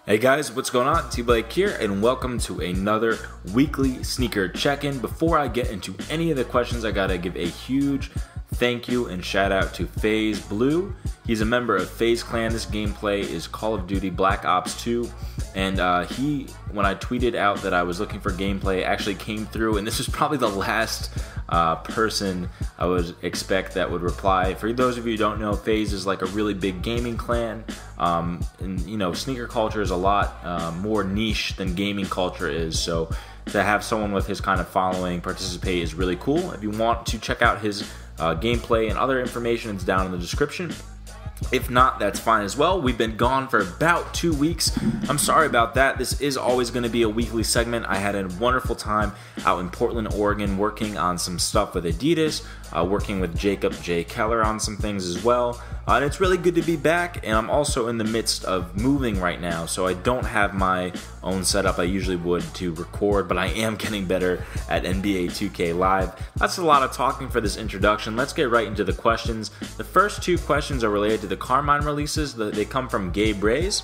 Hey guys, what's going on? TBlake here, and welcome to another weekly sneaker check-in. Before I get into any of the questions, I gotta give a huge thank you and shout out to FaZe Bloo. He's a member of FaZe Clan. This gameplay is Call of Duty Black Ops 2, and when I tweeted out that I was looking for gameplay, actually came through, and this was probably the last person I would expect that would reply. For those of you who don't know, FaZe is like a really big gaming clan, and you know, sneaker culture is a lot more niche than gaming culture is, so to have someone with his kind of following participate is really cool. If you want to check out his gameplay and other information, it's down in the description. If not, that's fine as well. We've been gone for about 2 weeks. I'm sorry about that. This is always going to be a weekly segment. I had a wonderful time out in Portland, Oregon, working on some stuff with Adidas, working with Jacob J. Keller on some things as well. And it's really good to be back, and I'm also in the midst of moving right now, so I don't have my own setup I usually would to record, but I am getting better at NBA 2K Live. That's a lot of talking for this introduction. Let's get right into the questions. The first two questions are related to the Carmine releases. They come from Gabe Reyes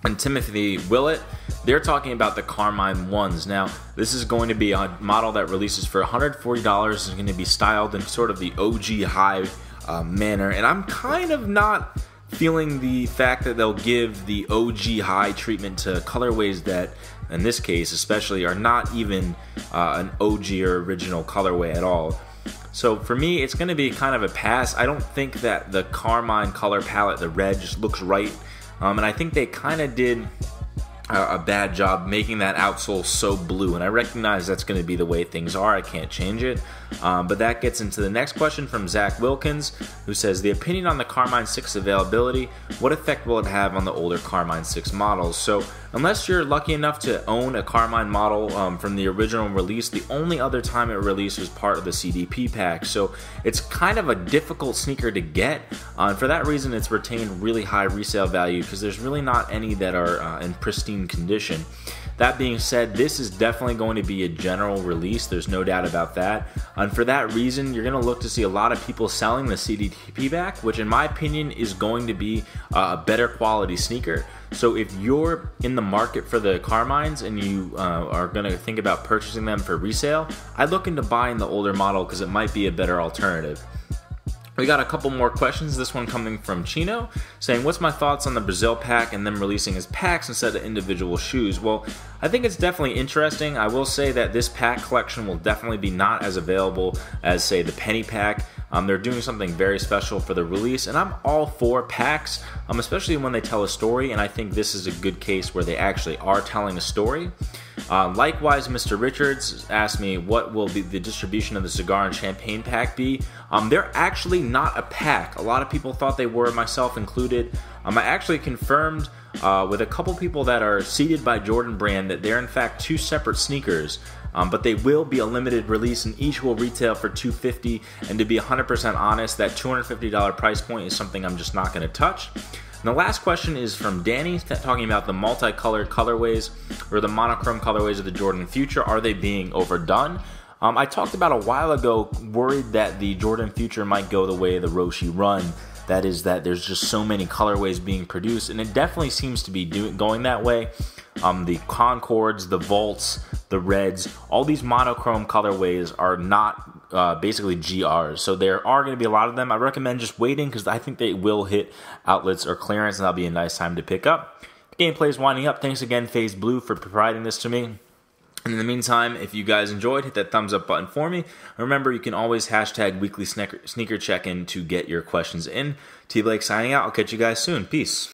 and Timothy Willett. They're talking about the Carmine 1s. Now, this is going to be a model that releases for $140. It's going to be styled in sort of the OG high manner, and I'm kind of not feeling the fact that they'll give the OG high treatment to colorways that, in this case especially, are not even an OG or original colorway at all. So for me, it's going to be kind of a pass. I don't think that the Carmine color palette, the red, just looks right, and I think they kind of did a bad job making that outsole so blue, and I recognize that's going to be the way things are. I can't change it, but that gets into the next question from Zach Wilkins, who says, the opinion on the Carmine 6 availability, what effect will it have on the older Carmine 6 models? So unless you're lucky enough to own a Carmine model from the original release, the only other time it released was part of the CDP pack, so it's kind of a difficult sneaker to get, and for that reason it's retained really high resale value because there's really not any that are in pristine condition. That being said, this is definitely going to be a general release, there's no doubt about that, and for that reason you're going to look to see a lot of people selling the CDP pack, which in my opinion is going to be a better quality sneaker. So if you're in the market for the Carmines and you are going to think about purchasing them for resale, I'd look into buying the older model because it might be a better alternative. We got a couple more questions, this one coming from Chino, saying, what's my thoughts on the Brazil pack and them releasing as packs instead of individual shoes? Well, I think it's definitely interesting. I will say that this pack collection will definitely be not as available as, say, the penny pack. They're doing something very special for the release, and I'm all for packs, especially when they tell a story, and I think this is a good case where they actually are telling a story. Likewise, Mr. Richards asked me, what will be the distribution of the cigar and champagne pack be? They're actually not a pack. A lot of people thought they were, myself included. I actually confirmed with a couple people that are seeded by Jordan Brand that they're in fact two separate sneakers, but they will be a limited release and each will retail for $250, and to be 100% honest, that $250 price point is something I'm just not going to touch. And the last question is from Danny, talking about the multicolored colorways or the monochrome colorways of the Jordan Future. Are they being overdone? I talked about a while ago, worried that the Jordan Future might go the way of the Roshi Run. That is that there's just so many colorways being produced, and it definitely seems to be going that way. The Concords, the Volts, the Reds, all these monochrome colorways are not basically GRs, so there are going to be a lot of them. I recommend just waiting because I think they will hit outlets or clearance, and that'll be a nice time to pick up. The gameplay is winding up. Thanks again, FaZe Bloo, for providing this to me. And in the meantime, if you guys enjoyed, hit that thumbs up button for me. Remember, you can always hashtag weekly sneaker check-in to get your questions in. TBlake signing out. I'll catch you guys soon. Peace.